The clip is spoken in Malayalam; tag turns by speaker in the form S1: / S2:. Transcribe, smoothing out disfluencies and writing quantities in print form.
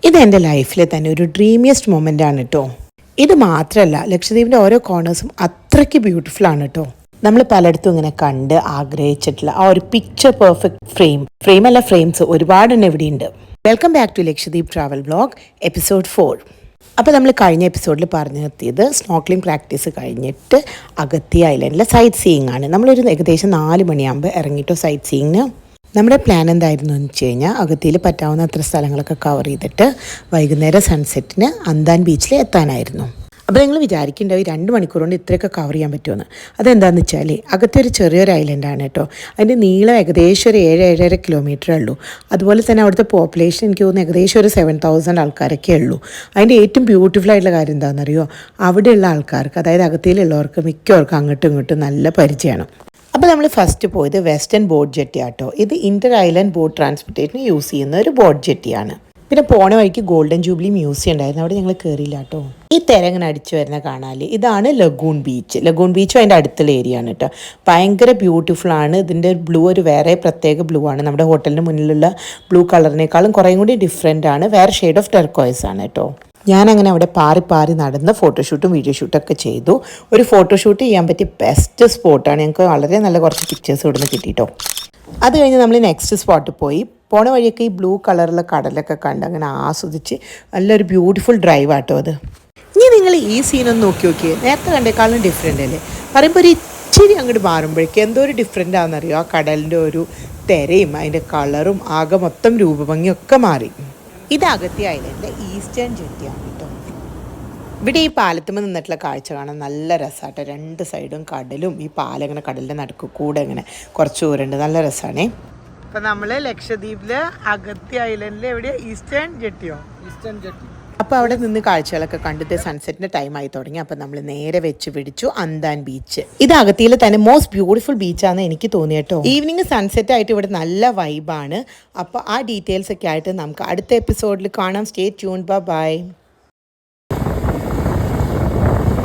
S1: ഇത് എൻ്റെ ലൈഫിലെ തന്നെ ഒരു ഡ്രീമിയസ്റ്റ് മൊമെൻ്റ് ആണ് കേട്ടോ. ഇത് മാത്രമല്ല, ലക്ഷദ്വീപിൻ്റെ ഓരോ കോർണേഴ്സും അത്രയ്ക്ക് ബ്യൂട്ടിഫുൾ ആണ് കേട്ടോ. നമ്മൾ പലയിടത്തും ഇങ്ങനെ കണ്ട് ആഗ്രഹിച്ചിട്ടുള്ള ആ ഒരു പിക്ചർ പെർഫെക്റ്റ് ഫ്രെയിമല്ല ഫ്രെയിംസ് ഒരുപാടെണ്ണം ഇവിടെയുണ്ട്. Welcome back to Lakshadweep travel vlog episode 4. അപ്പോൾ നമ്മൾ കഴിഞ്ഞ എപ്പിസോഡിൽ പറഞ്ഞു നിർത്തിയത് സ്നോക്ലിംഗ് പ്രാക്ടീസ് കഴിഞ്ഞിട്ട് അഗത്തി ഐലൻഡിലെ സൈറ്റ് സീയിങ് ആണ്. നമ്മളൊരു ഏകദേശം 4 മണിയാകുമ്പോൾ ഇറങ്ങിയിട്ടോ സൈറ്റ് സീയിങ്ങിന്. നമ്മുടെ പ്ലാൻ എന്തായിരുന്നു എന്ന് വെച്ച് കഴിഞ്ഞാൽ അഗത്തിയിൽ പറ്റാവുന്ന അത്ര സ്ഥലങ്ങളൊക്കെ കവർ ചെയ്തിട്ട് വൈകുന്നേരം സൺസെറ്റിന് അന്താൻ ബീച്ചിൽ എത്താനായിരുന്നു. അപ്പോൾ നിങ്ങൾ വിചാരിക്കേണ്ടാവും 2 മണിക്കൂർ കൊണ്ട് ഇത്രയൊക്കെ കവർ ചെയ്യാൻ പറ്റുമെന്ന്. അതെന്താണെന്ന് വെച്ചാൽ അകത്തെ ഒരു ചെറിയൊരു ഐലൻഡാണ് കേട്ടോ. അതിൻ്റെ നീളം ഏകദേശം ഒരു 7-7.5 കിലോമീറ്ററേ ഉള്ളൂ. അതുപോലെ തന്നെ അവിടുത്തെ പോപ്പുലേഷൻ എനിക്ക് തോന്നുന്നു ഏകദേശം ഒരു 7,000 ആൾക്കാരൊക്കെ ഉള്ളൂ. അതിൻ്റെ ഏറ്റവും ബ്യൂട്ടിഫുൾ ആയിട്ടുള്ള കാര്യം എന്താണെന്നറിയോ, അവിടെയുള്ള ആൾക്കാർക്ക്, അതായത് അകത്തിയിലുള്ളവർക്ക് മിക്കവർക്കും അങ്ങോട്ടും ഇങ്ങോട്ടും നല്ല പരിചയമാണ്. അപ്പോൾ നമ്മൾ ഫസ്റ്റ് പോയത് വെസ്റ്റേൺ ബോട്ട് ജെട്ടി ആട്ടോ. ഇത് ഇൻ്റർ ഐലൻഡ് ബോട്ട് ട്രാൻസ്പോർട്ടേഷന് യൂസ് ചെയ്യുന്ന ഒരു ബോട്ട് ജെട്ടിയാണ്. പിന്നെ പോണ വഴിക്ക് ഗോൾഡൻ ജൂബിലി മ്യൂസിയം ഉണ്ടായിരുന്നു, അവിടെ ഞങ്ങൾ കയറിയില്ല കേട്ടോ. ഈ തിരങ്ങനെ അടിച്ചു വരുന്ന കാണാൻ ഇതാണ് ലഗൂൺ ബീച്ച്. ലഗൂൺ ബീച്ചും അതിൻ്റെ അടുത്തുള്ള ഏരിയ ആണ് കേട്ടോ. ഭയങ്കര ബ്യൂട്ടിഫുൾ ആണ്. ഇതിൻ്റെ ബ്ലൂ ഒരു വേറെ പ്രത്യേക ബ്ലൂ ആണ്. നമ്മുടെ ഹോട്ടലിന് മുന്നിലുള്ള ബ്ലൂ കളറിനേക്കാളും കുറേയും കൂടി ഡിഫറെൻ്റ് ആണ്. വേറെ ഷെയ്ഡ് ഓഫ് ടെർക്കോയ്സ് ആണ് കേട്ടോ. ഞാനങ്ങനെ അവിടെ പാറി നടന്ന് ഫോട്ടോഷൂട്ടും വീഡിയോ ഷൂട്ടൊക്കെ ചെയ്തു. ഒരു ഫോട്ടോഷൂട്ട് ചെയ്യാൻ പറ്റിയ ബെസ്റ്റ് സ്പോട്ടാണ്. ഞങ്ങൾക്ക് വളരെ നല്ല കുറച്ച് പിക്ചേഴ്സ് ഇവിടുന്ന് കിട്ടിയിട്ടോ. അത് കഴിഞ്ഞ് നമ്മൾ നെക്സ്റ്റ് സ്പോട്ടിൽ പോയി. പോണ വഴിയൊക്കെ ഈ ബ്ലൂ കളറുള്ള കടലൊക്കെ കണ്ട് അങ്ങനെ ആസ്വദിച്ച് നല്ലൊരു ബ്യൂട്ടിഫുൾ ഡ്രൈവ് ആട്ടോ അത്. ഇനി നിങ്ങൾ ഈ സീനൊന്ന് നോക്കിയേ, നേരത്തെ കണ്ടേക്കാളും ഡിഫറെൻ്റ് അല്ലേ. പറയുമ്പോൾ ഒരു ഇച്ചിരി അങ്ങോട്ട് മാറുമ്പോഴേക്കും എന്തോ ഒരു ഡിഫറെൻ്റ് ആണെന്നറിയോ. ആ കടലിൻ്റെ ഒരു തിരയും അതിൻ്റെ കളറും ആകെ മൊത്തം രൂപഭംഗിയൊക്കെ മാറി. ഇത് അഗത്തി ഐലൻഡിലെ ഈസ്റ്റേൺ ജെട്ടിയാണ് കേട്ടോ. ഇവിടെ ഈ പാലത്തുമ്പോൾ നിന്നിട്ടുള്ള കാഴ്ച കാണാൻ നല്ല രസമാട്ടോ. 2 സൈഡും കടലും ഈ പാലങ്ങനെ കടലിൻ്റെ നടുക്ക് കൂടെ ഇങ്ങനെ കുറച്ച് ദൂരമുണ്ട്, നല്ല രസമാണേ. അപ്പം നമ്മൾ ലക്ഷദ്വീപിലെ അഗത്തി ഐലൻഡിലെ എവിടെയാണ്, ഈസ്റ്റേൺ ജെട്ടിയോ? Eastern jetty. അപ്പോൾ അവിടെ നിന്ന് കാഴ്ചകളൊക്കെ കണ്ടിട്ട് സൺസെറ്റിൻ്റെ ടൈമായി തുടങ്ങി. അപ്പം നമ്മൾ നേരെ വെച്ച് പിടിച്ചു അന്താൻ ബീച്ച്. ഇത് അഗത്തിയിലെ തന്നെ മോസ്റ്റ് ബ്യൂട്ടിഫുൾ ബീച്ചാണെന്ന് എനിക്ക് തോന്നി കേട്ടോ. ഈവനിങ് സൺസെറ്റ് ആയിട്ട് ഇവിടെ നല്ല വൈബാണ്. അപ്പോൾ ആ ഡീറ്റെയിൽസ് ഒക്കെ ആയിട്ട് നമുക്ക് അടുത്ത എപ്പിസോഡിൽ കാണാം. Stay tuned. ബൈ.